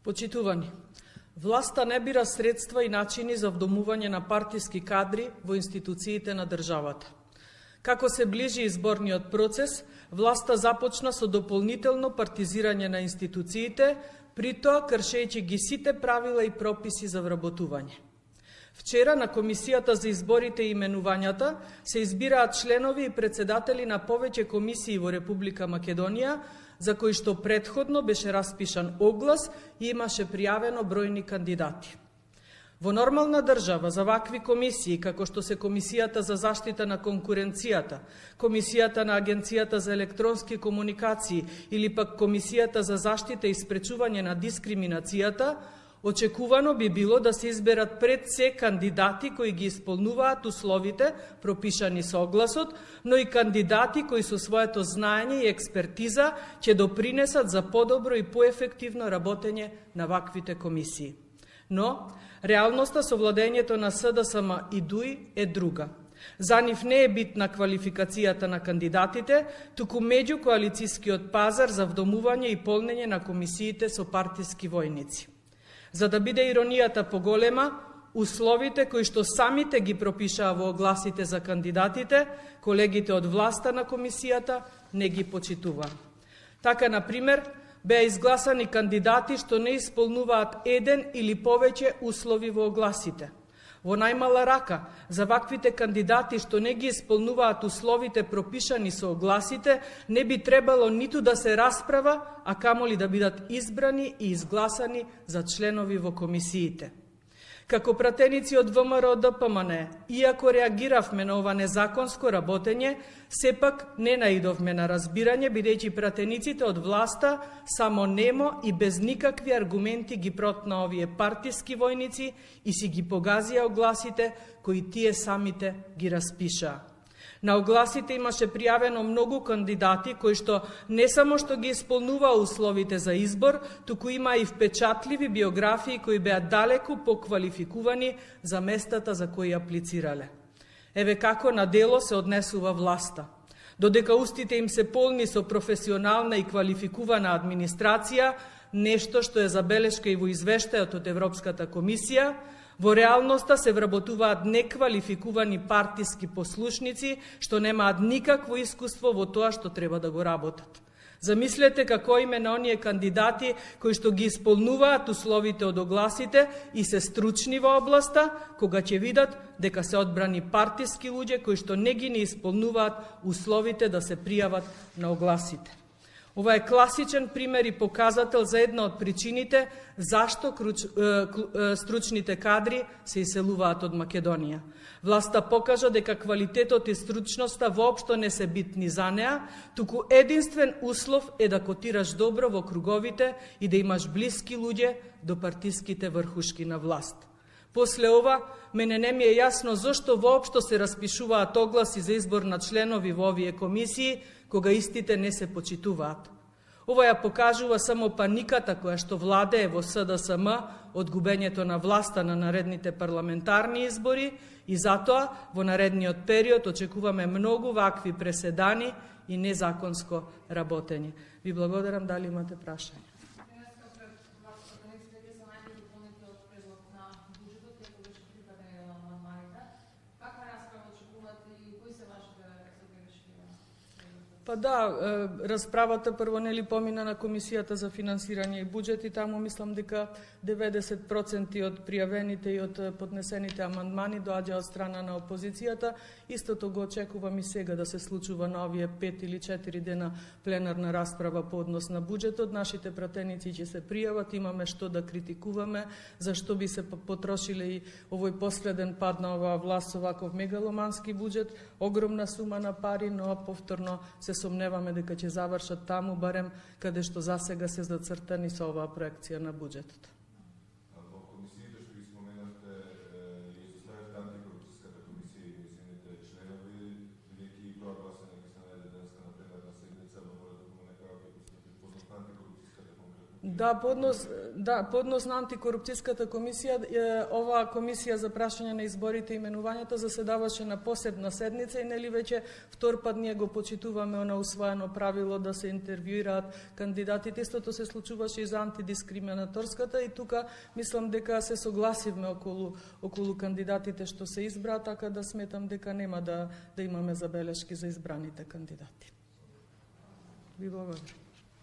Почитувани, власта не бира средства и начини за вдомување на партиски кадри во институциите на државата. Како се ближи изборниот процес, власта започна со дополнително партизирање на институциите, при тоа кршејќи ги сите правила и прописи за вработување. Вчера на Комисијата за изборите и именувањата се избираат членови и председатели на повеќе комисии во Република Македонија, за кои што претходно беше распишан оглас и имаше пријавено бројни кандидати. Во нормална држава за вакви комисии, како што се Комисијата за заштита на конкуренцијата, Комисијата на Агенцијата за електронски комуникации или пак Комисијата за заштита и спречување на дискриминацијата, очекувано би било да се изберат пред се кандидати кои ги исполнуваат условите пропишани со огласот, но и кандидати кои со своето знаење и експертиза ќе допринесат за подобро и поефективно работење на ваквите комисии. Но, реалноста со владењето на СДСМ и ДУИ е друга. За нив не е битна квалификацијата на кандидатите, туку меѓукоалицијскиот пазар за вдомување и полнење на комисиите со партиски војници. За да биде иронијата поголема, условите кои што самите ги пропишаа во огласите за кандидатите, колегите од власта на комисијата не ги почитуваа. Така, например, беа изгласани кандидати што не исполнуваат еден или повеќе услови во огласите. Во најмала рака, за ваквите кандидати што не ги исполнуваат условите пропишани со огласите, не би требало ниту да се расправа, а камоли да бидат избрани и изгласани за членови во комисиите. Како пратеници од ВМРО ДПМН, иако реагиравме на ова незаконско работење, сепак не наидовме на разбирање, бидејќи пратениците од власта само немо и без никакви аргументи ги протна овие партиски војници и си ги погазија огласите кои тие самите ги распишаа. На огласите имаше пријавено многу кандидати кои што не само што ги исполнуваа условите за избор, туку има и впечатливи биографии кои беа далеку поквалификувани за местата за кои аплицирале. Еве како на дело се однесува власта. Додека устите им се полни со професионална и квалификувана администрација, нешто што е забелешка и во извештајот од Европската комисија, во реалноста се вработуваат неквалификувани партиски послушници што немаат никакво искуство во тоа што треба да го работат. Замислете како име на оние кандидати кои што ги исполнуваат условите од огласите и се стручни во областа, кога ќе видат дека се одбрани партиски луѓе кои што не ги не исполнуваат условите да се пријават на огласите. Ова е класичен пример и показател за една од причините зашто стручните кадри се иселуваат од Македонија. Власта покажа дека квалитетот и стручноста воопшто не се битни за неа, туку единствен услов е да котираш добро во круговите и да имаш блиски луѓе до партиските врхушки на власт. После ова, мене не ми е јасно зошто воопшто се распишуваат огласи за избор на членови во овие комисии, кога истите не се почитуваат. Ова ја покажува само паниката која што владее во СДСМ од губењето на власта на наредните парламентарни избори и затоа во наредниот период очекуваме многу вакви преседани и незаконско работење. Ви благодарам, дали имате прашање? Па да, расправата прво нели помина на Комисијата за финансирање и буџет и таму мислам дека 90% од пријавените и од поднесените амандмани доаѓа од страна на опозицијата. Истото го очекувам и сега да се случува на овие 5 или 4 дена пленарна расправа по однос на буџетот. Нашите пратеници ќе се пријават, имаме што да критикуваме, зашто би се потрошиле и овој последен пат на оваа власт со ваков мегаломански буџет, огромна сума на пари, но повторно се сомневаме дека ќе завршат таму, барем каде што засега се зацртани со оваа проекција на буџетот. Во комисиите што ги споменавте, ја составите антикорупцијската комисија и низините членови, бидејќи и тоа гласање ќе се најде денеска на пленарна седница, но мора да има некако ќе постапи познат антикорупцијската конкретно. поднос на антикорупцијската комисија, оваа комисија за прашање на изборите и именувањата заседаваше на посебна седница и нели веќе втор пат ние го почитуваме она усвоено правило да се интервјуираат кандидатите. Истото се случуваше и за антидискриминаторската и тука мислам дека се согласивме околу кандидатите што се избраа, така да сметам дека нема да имаме забелешки за избраните кандидати. Ви благодарам.